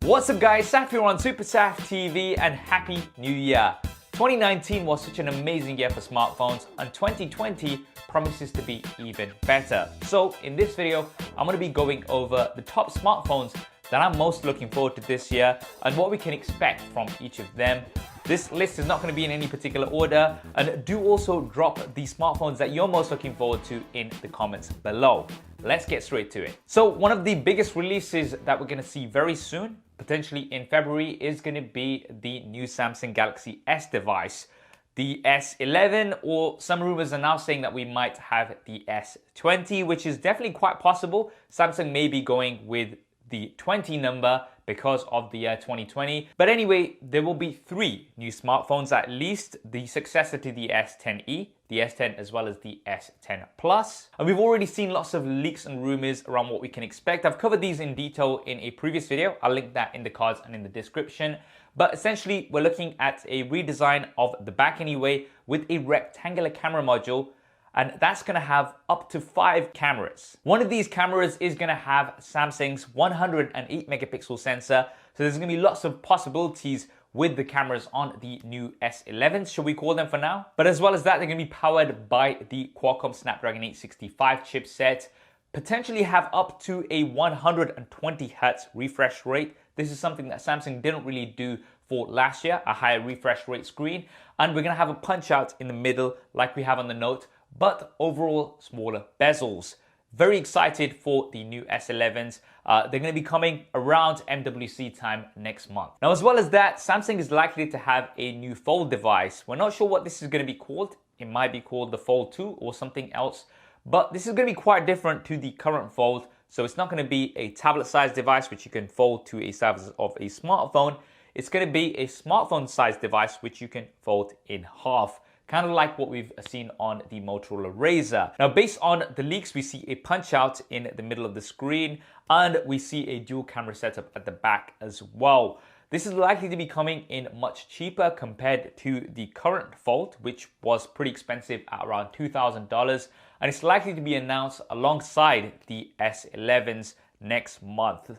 What's up guys, Saf here on Super Saf TV and Happy New Year. 2019 was such an amazing year for smartphones and 2020 promises to be even better. So in this video, I'm going to be going over the top smartphones that I'm most looking forward to this year and what we can expect from each of them. This list is not going to be in any particular order, and do also drop the smartphones that you're most looking forward to in the comments below. Let's get straight to it. So one of the biggest releases that we're going to see very soon, potentially in February, is going to be the new Samsung Galaxy S device. The S11, or some rumors are now saying that we might have the S20, which is definitely quite possible. Samsung may be going with the 20 number because of the year 2020. But anyway, there will be 3 new smartphones at least, the successor to the S10e, the S10 as well as the S10 Plus. And we've already seen lots of leaks and rumors around what we can expect. I've covered these in detail in a previous video. I'll link that in the cards and in the description. But essentially, we're looking at a redesign of the back anyway with a rectangular camera module, and that's going to have up to 5 cameras. One of these cameras is going to have Samsung's 108 megapixel sensor, so there's going to be lots of possibilities with the cameras on the new S11s, should we call them for now. But as well as that, they're going to be powered by the Qualcomm Snapdragon 865 chipset, potentially have up to a 120 Hz refresh rate. This is something that Samsung didn't really do for last year, a higher refresh rate screen. And we're going to have a punch out in the middle like we have on the Note, but overall smaller bezels. Very excited for the new S11s. They're going to be coming around MWC time next month. Now, as well as that, Samsung is likely to have a new Fold device. We're not sure what this is going to be called. It might be called the Fold 2 or something else, but this is going to be quite different to the current Fold. So it's not going to be a tablet-sized device which you can fold to a size of a smartphone. It's going to be a smartphone-sized device which you can fold in half, kind of like what we've seen on the Motorola Razr. Now, based on the leaks, we see a punch out in the middle of the screen, and we see a dual camera setup at the back as well. This is likely to be coming in much cheaper compared to the current Fold, which was pretty expensive at around $2,000, and it's likely to be announced alongside the S11s next month.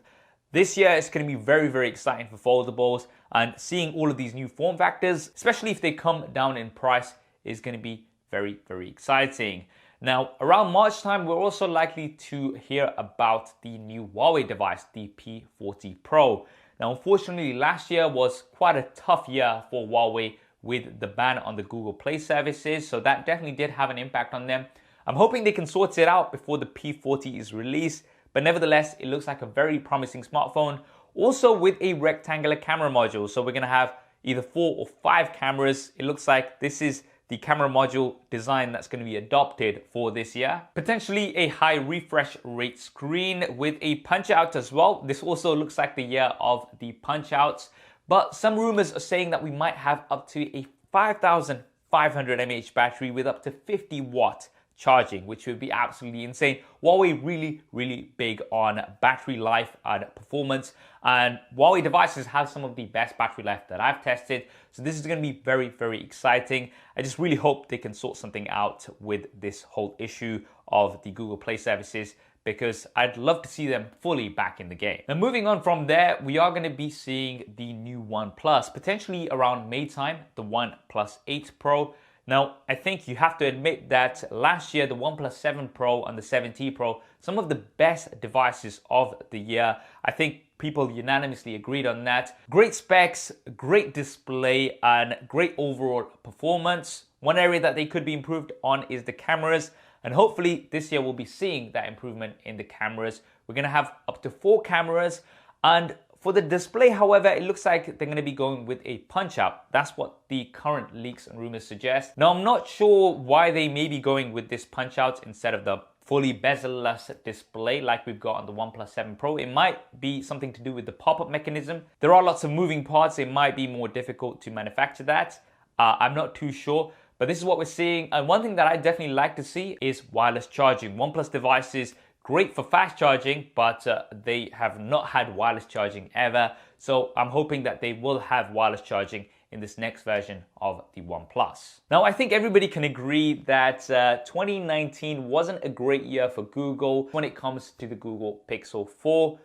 This year is going to be very, very exciting for foldables, and seeing all of these new form factors, especially if they come down in price, is going to be very, very exciting. Now, around March time, we're also likely to hear about the new Huawei device, the P40 Pro. Now, unfortunately, last year was quite a tough year for Huawei with the ban on the Google Play services, so that definitely did have an impact on them. I'm hoping they can sort it out before the P40 is released, but nevertheless, it looks like a very promising smartphone, also with a rectangular camera module. So we're going to have either 4 or 5 cameras. It looks like this is the camera module design that's going to be adopted for this year. Potentially a high refresh rate screen with a punch out as well. This also looks like the year of the punch outs, but some rumors are saying that we might have up to a 5,500 mAh battery with up to 50 watt charging, which would be absolutely insane. Huawei really big on battery life and performance, and Huawei devices have some of the best battery life that I've tested, so this is going to be very, very exciting. I just really hope they can sort something out with this whole issue of the Google Play services, because I'd love to see them fully back in the game. Now, moving on from there, we are going to be seeing the new OnePlus, potentially around May time, the OnePlus 8 Pro. Now, I think you have to admit that last year, the OnePlus 7 Pro and the 7T Pro, some of the best devices of the year. I think people unanimously agreed on that. Great specs, great display, and great overall performance. One area that they could be improved on is the cameras, and hopefully this year we'll be seeing that improvement in the cameras. We're going to have up to 4 cameras, and for the display, however, it looks like they're going to be going with a punch-out. That's what the current leaks and rumors suggest. Now, I'm not sure why they may be going with this punch-out instead of the fully bezel-less display like we've got on the OnePlus 7 Pro. It might be something to do with the pop-up mechanism. There are lots of moving parts. It might be more difficult to manufacture that. I'm not too sure, but this is what we're seeing. And one thing that I definitely like to see is wireless charging. OnePlus devices, great for fast charging, but they have not had wireless charging ever. So I'm hoping that they will have wireless charging in this next version of the OnePlus. Now, I think everybody can agree that 2019 wasn't a great year for Google when it comes to the Google Pixel 4.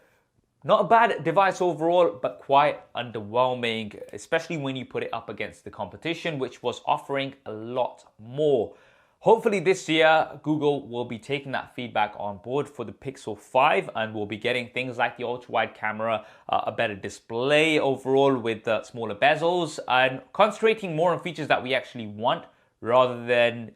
Not a bad device overall, but quite underwhelming, especially when you put it up against the competition, which was offering a lot more. Hopefully this year, Google will be taking that feedback on board for the Pixel 5 and we'll be getting things like the ultra-wide camera, a better display overall with smaller bezels, and concentrating more on features that we actually want rather than,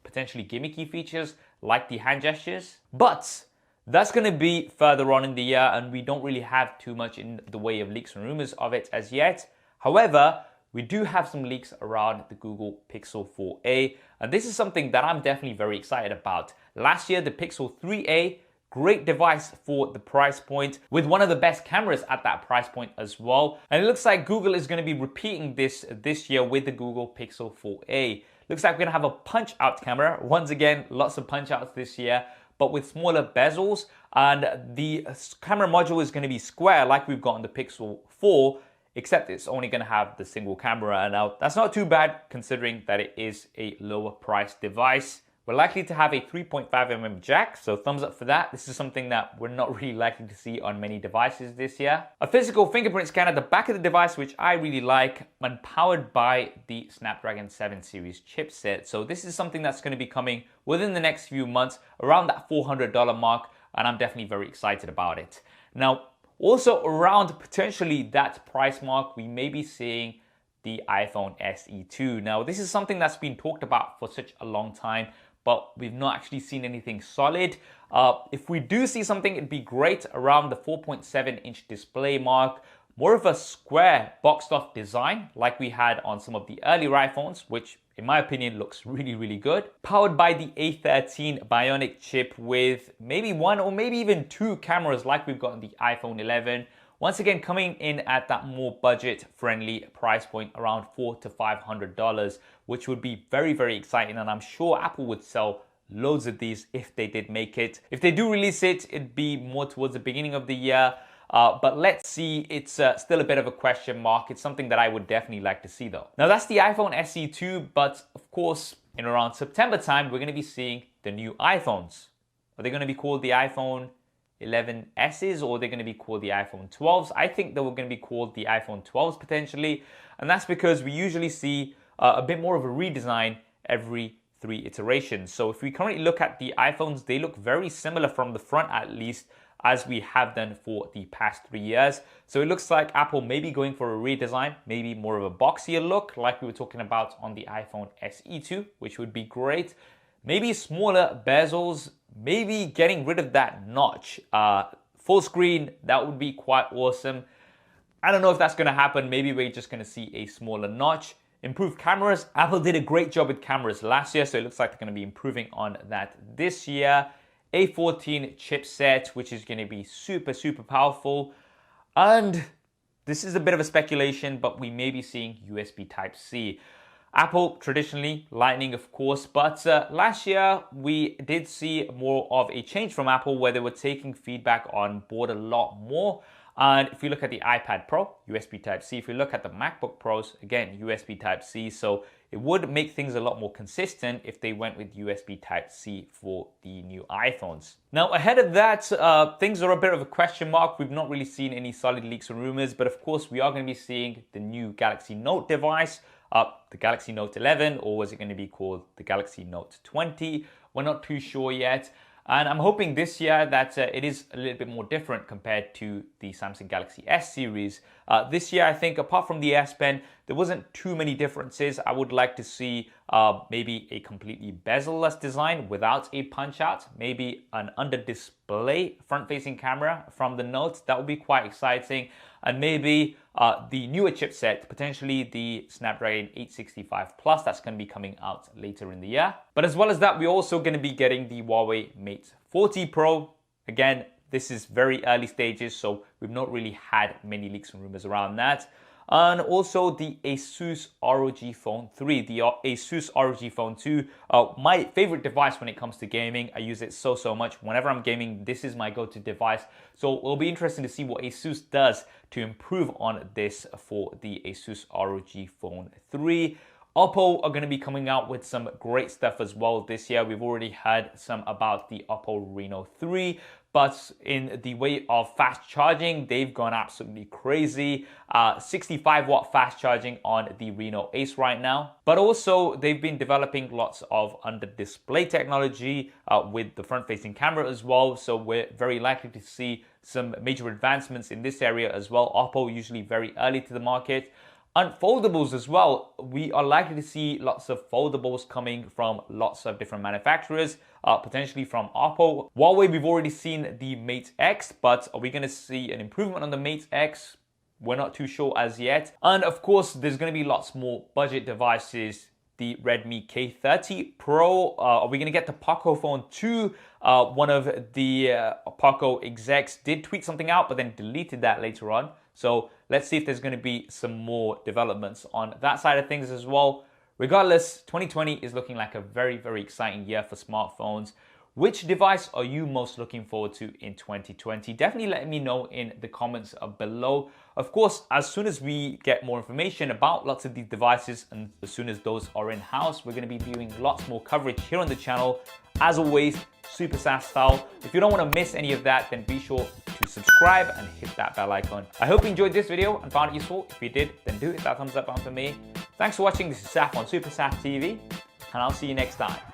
potentially gimmicky features like the hand gestures. But that's going to be further on in the year and we don't really have too much in the way of leaks and rumors of it as yet. However, we do have some leaks around the Google Pixel 4a, and this is something that I'm definitely very excited about. Last year, the Pixel 3a, great device for the price point, with one of the best cameras at that price point as well. And it looks like Google is going to be repeating this year with the Google Pixel 4a. Looks like we're going to have a punch-out camera. Once again, lots of punch-outs this year, but with smaller bezels. And the camera module is going to be square like we've got on the Pixel 4, except it's only going to have the single camera. And now that's not too bad considering that it is a lower priced device. We're likely to have a 3.5mm jack, so thumbs up for that. This is something that we're not really likely to see on many devices this year. A physical fingerprint scanner at the back of the device, which I really like, and powered by the Snapdragon 7 series chipset. So this is something that's going to be coming within the next few months, around that $400 mark, and I'm definitely very excited about it. Now, also around potentially that price mark, we may be seeing the iPhone SE2. Now, this is something that's been talked about for such a long time, but we've not actually seen anything solid. If we do see something, it'd be great around the 4.7-inch display mark. More of a square boxed off design like we had on some of the earlier iPhones, which in my opinion looks really, really good. Powered by the A13 Bionic chip with maybe one or maybe even two cameras like we've got on the iPhone 11. Once again, coming in at that more budget-friendly price point around $400 to $500, which would be very, very exciting. And I'm sure Apple would sell loads of these if they did make it. If they do release it, it'd be more towards the beginning of the year. But let's see, it's still a bit of a question mark. It's something that I would definitely like to see though. Now that's the iPhone SE2, but of course, in around September time, we're going to be seeing the new iPhones. Are they going to be called the iPhone 11Ss or they're going to be called the iPhone 12s? I think they were going to be called the iPhone 12s potentially, and that's because we usually see a bit more of a redesign every 3 iterations. So if we currently look at the iPhones, they look very similar from the front at least as we have done for the past 3 years. So it looks like Apple may be going for a redesign, maybe more of a boxier look like we were talking about on the iPhone SE2, which would be great. Maybe smaller bezels, maybe getting rid of that notch. Full screen, that would be quite awesome. I don't know if that's going to happen. Maybe we're just going to see a smaller notch. Improved cameras. Apple did a great job with cameras last year, so it looks like they're going to be improving on that this year. A14 chipset, which is going to be super, super powerful. And this is a bit of a speculation, but we may be seeing USB Type-C. Apple, traditionally, Lightning of course, but last year we did see more of a change from Apple where they were taking feedback on board a lot more. And if you look at the iPad Pro, USB Type-C. If you look at the MacBook Pros, again, USB Type-C. So it would make things a lot more consistent if they went with USB Type-C for the new iPhones. Now, ahead of that, things are a bit of a question mark. We've not really seen any solid leaks or rumors, but of course, we are going to be seeing the new Galaxy Note device, the Galaxy Note 11, or was it going to be called the Galaxy Note 20? We're not too sure yet. And I'm hoping this year that it is a little bit more different compared to the Samsung Galaxy S series. This year, I think, apart from the S Pen, there wasn't too many differences. I would like to see maybe a completely bezel-less design without a punch-out, maybe an under-display front-facing camera from the Note. That would be quite exciting. And maybe the newer chipset, potentially the Snapdragon 865 Plus, that's going to be coming out later in the year. But as well as that, we're also going to be getting the Huawei Mate 40 Pro. Again, this is very early stages, so we've not really had many leaks and rumors around that. And also the Asus ROG Phone 3, the Asus ROG Phone 2, my favorite device when it comes to gaming. I use it so much. Whenever I'm gaming, this is my go-to device. So it'll be interesting to see what Asus does to improve on this for the Asus ROG Phone 3. Oppo are going to be coming out with some great stuff as well this year. We've already heard some about the Oppo Reno 3, but in the way of fast charging, they've gone absolutely crazy. 65-watt fast charging on the Reno Ace right now. But also, they've been developing lots of under-display technology with the front-facing camera as well. So we're very likely to see some major advancements in this area as well. Oppo usually very early to the market. Unfoldables as well, we are likely to see lots of foldables coming from lots of different manufacturers, potentially from Oppo. Huawei, we've already seen the Mate X, but are we going to see an improvement on the Mate X? We're not too sure as yet. And of course, there's going to be lots more budget devices. The Redmi K30 Pro, are we going to get the Poco Phone 2? One of the Poco execs did tweet something out, but then deleted that later on. So let's see if there's going to be some more developments on that side of things as well. Regardless, 2020 is looking like a very, very exciting year for smartphones. Which device are you most looking forward to in 2020? Definitely let me know in the comments below. Of course, as soon as we get more information about lots of these devices and as soon as those are in-house, we're going to be doing lots more coverage here on the channel. As always, super SaaS style. If you don't want to miss any of that, then be sure to subscribe and hit that bell icon. I hope you enjoyed this video and found it useful. If you did, then do hit that thumbs up button for me. Thanks for watching. This is Saf on Super Saf TV, and I'll see you next time.